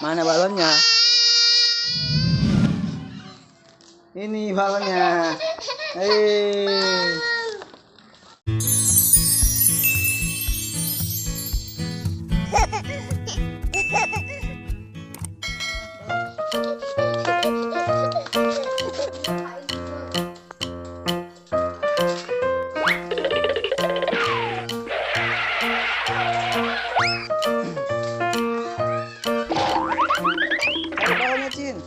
Mana balonnya? Ini balonnya. Hei. Balonnya, Cin.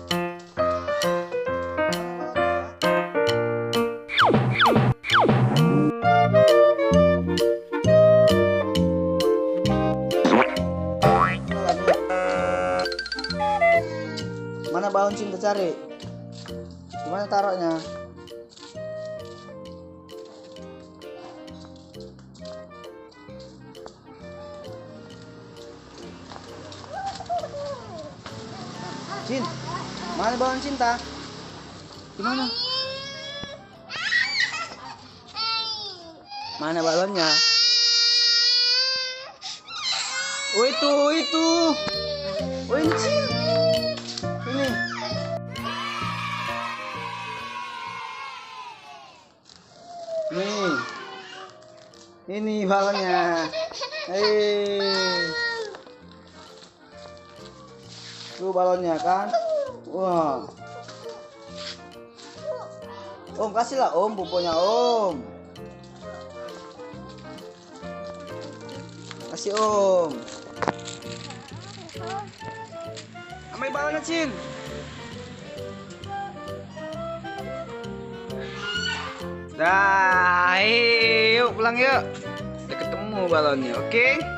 Mana balon Cinta cari? Gimana taruhnya? Cin, mana balon Cinta? Gimana? Mana balonnya? Oh itu. Oh ini Cin. Ini. Nih. Ini balonnya. Hei. Tuh balonnya kan. Wah. Om kasihlah Om pupunya Om. Kasih Om. Ambil balonnya Cin. Dah, yuk pulang yuk. Udah ketemu balonnya, oke?